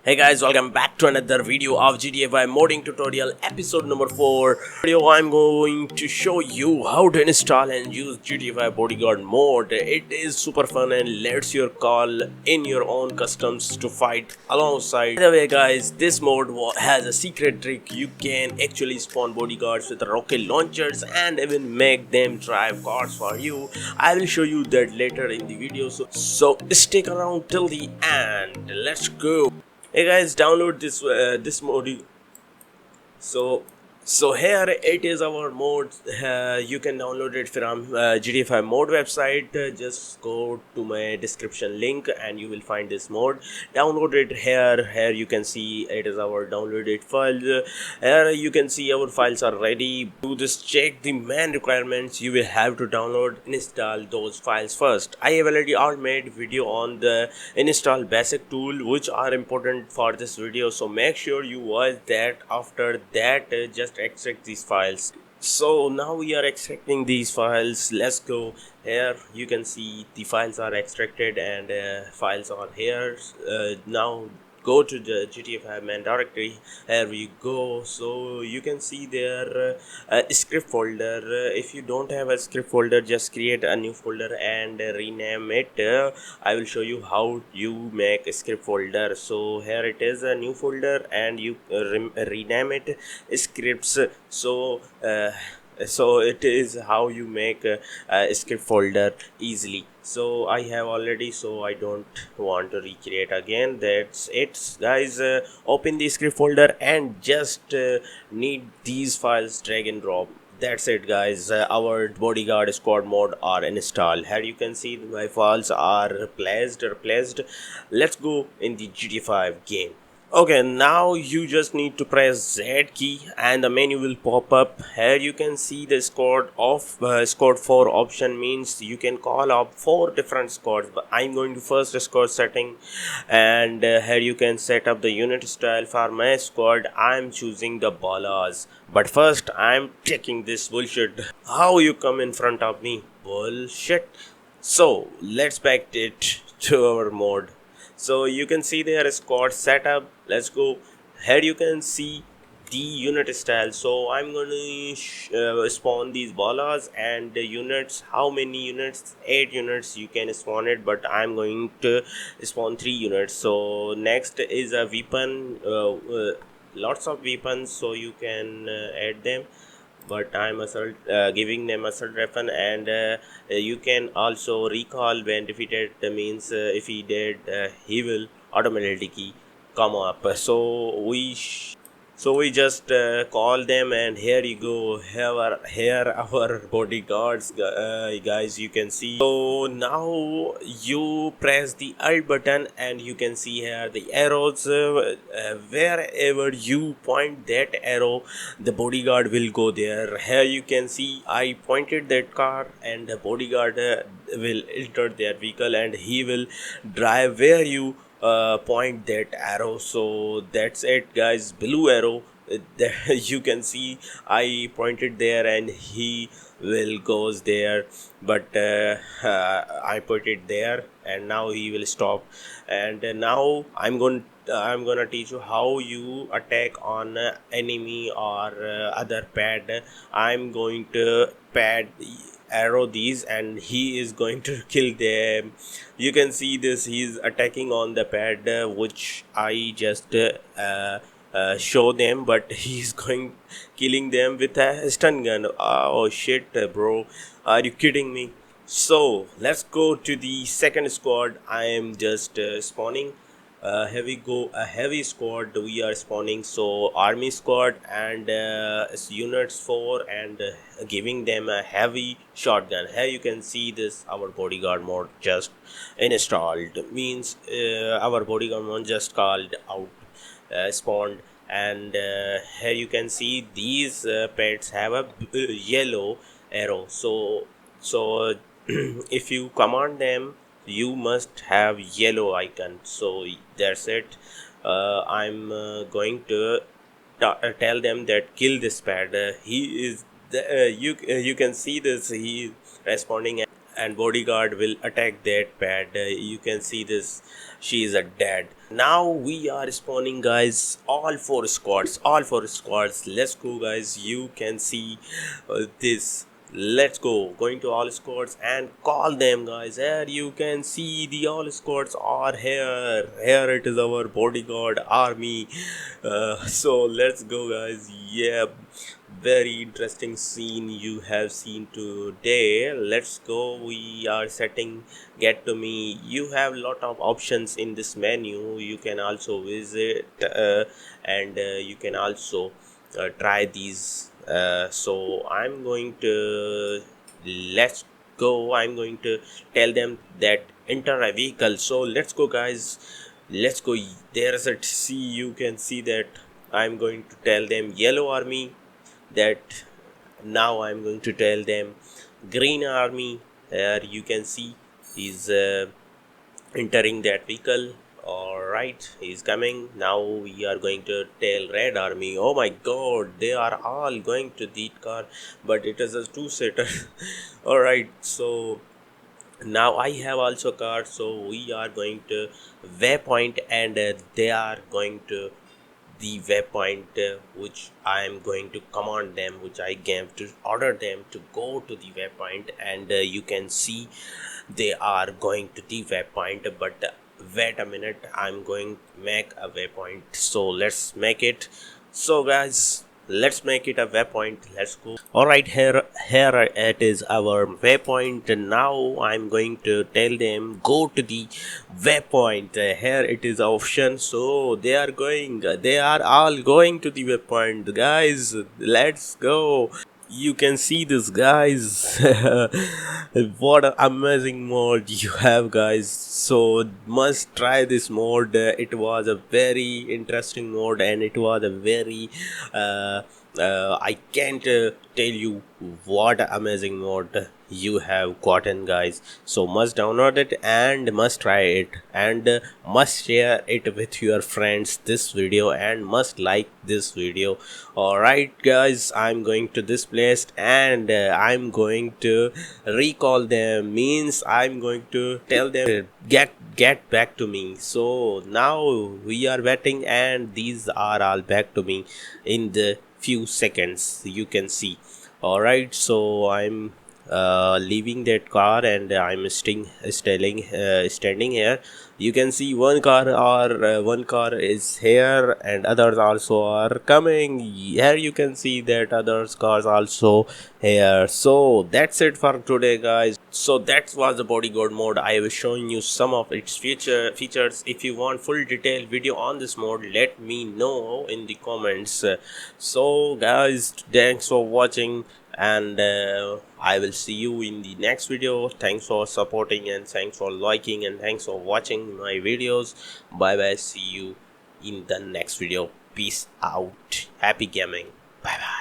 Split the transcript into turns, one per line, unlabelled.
Hey guys, welcome back to another video of GTA 5 modding tutorial episode number 4. Video I'm going to show you how to install and use GTA 5 bodyguard mode. It is super fun and lets you call in your own customs to fight alongside. By the way guys, this mode has a secret trick. You can actually spawn bodyguards with rocket launchers and even make them drive cars for you. I will show you that later in the video, so stick around till the end. Let's go. Hey guys, download this mode. So here it is our mode. You can download it from GTA 5 mode website. Just go to my description link and you will find this mode. Download it here. Here you can see it is our downloaded file. Here you can see our files are ready. Do this, check the main requirements. You will have to download, install those files first. I have already made video on the install basic tool which are important for this video. So make sure you watch that. After that, just extract these files. So now we are extracting these files. Let's go. Here you can see the files are extracted and files are here. Now go to the GTA 5 main directory. Here we go. So you can see there script folder. If you don't have a script folder, just create a new folder and rename it. I will show you how you make a script folder. So here it is, a new folder, and you rename it scripts. So it is how you make a script folder easily. So I have already, so I don't want to recreate again. That's it guys. Open the script folder and just need these files, drag and drop. That's it guys. Our bodyguard squad mode are installed. Here you can see my files are replaced. Let's go in the GTA 5 game. Okay, now you just need to press Z key and the menu will pop up. Here you can see the squad 4 option, means you can call up 4 different squads, but I'm going to first squad setting, and here you can set up the unit style. For my squad I'm choosing the Ballas, but first I'm checking this bullshit. How you come in front of me? Bullshit. So let's back it to our mode. So you can see there squad setup. Let's go. Here you can see the unit style. So I'm going to spawn these Ballas and the units. How many units? 8 units you can spawn it, but I'm going to spawn 3 units. So next is a weapon. Lots of weapons, so you can add them, but I'm giving them assault weapon, and you can also recall when defeated. Means if he dead, he will automatically come up. So we just call them, and here you go. Here our bodyguards, guys. You can see. So now you press the Alt button, and you can see here the arrows. Wherever you point that arrow, the bodyguard will go there. Here you can see I pointed that car, and the bodyguard will enter their vehicle, and he will drive where you point that arrow. So that's it guys. Blue arrow, you can see I pointed there and he will goes there, but I put it there and now he will stop. And now I'm gonna teach you how you attack on enemy or other pad. I'm going to pad arrow these and he is going to kill them. You can see this, he's attacking on the pad which I just show them, but he's going killing them with a stun gun. Oh shit bro, are you kidding me? So let's go to the second squad. I am just spawning. Here we go, a heavy squad we are spawning. So army squad and units 4, and giving them a heavy shotgun. Here you can see this, our bodyguard mode just installed, means our bodyguard mode just called out, spawned. And here you can see these pets have a yellow arrow. So if you command them, you must have yellow icon. So that's it. I'm going to tell them that kill this pad. He is you can see this, he is responding, and bodyguard will attack that pad. You can see this she is a dead. Now we are spawning, guys, all four squads. Let's go, guys. You can see this. Let's go, going to all squads and call them, guys. Here you can see the all squads are here it is our bodyguard army. So let's go, guys. Yeah, very interesting scene you have seen today. Let's go. We are setting get to me. You have lot of options in this menu. You can also visit and you can also try these. So I'm going to let's go. I'm going to tell them that enter a vehicle. So let's go, guys. Let's go. There's a see. You can see that I'm going to tell them yellow army. That now I'm going to tell them green army. Here you can see is entering that vehicle. All right, he's coming. Now we are going to tell red army. Oh my god, they are all going to the car, but it is a two-seater. All right, so now I have also car, so we are going to waypoint and they are going to the waypoint which I am going to command them, which I gave to order them to go to the waypoint, and you can see they are going to the waypoint. But wait a minute, I'm going to make a waypoint, so let's make it. So guys, let's make it a waypoint. Let's go. All right, here it is our waypoint. Now I'm going to tell them go to the waypoint. Here it is option, so they are all going to the waypoint, guys. Let's go. You can see this, guys. What an amazing mode you have, guys. So must try this mode. It was a very interesting mode, and it was a very I can't tell you what amazing mode you have gotten, guys. So must download it and must try it, and must share it with your friends this video, and must like this video. All right, guys, I'm going to this place and I'm going to recall them, means I'm going to tell them get back to me. So now we are waiting and these are all back to me in the few seconds, you can see. All right, so I'm leaving that car and I'm standing here. You can see one car is here and others also are coming. Here you can see that others cars also here. So that's it for today, guys. So that was the bodyguard mode. I was showing you some of its features. If you want full detailed video on this mode, let me know in the comments. So guys, thanks for watching, and I will see you in the next video. Thanks for supporting and thanks for liking and thanks for watching my videos. Bye bye, see you in the next video. Peace out, happy gaming, bye bye.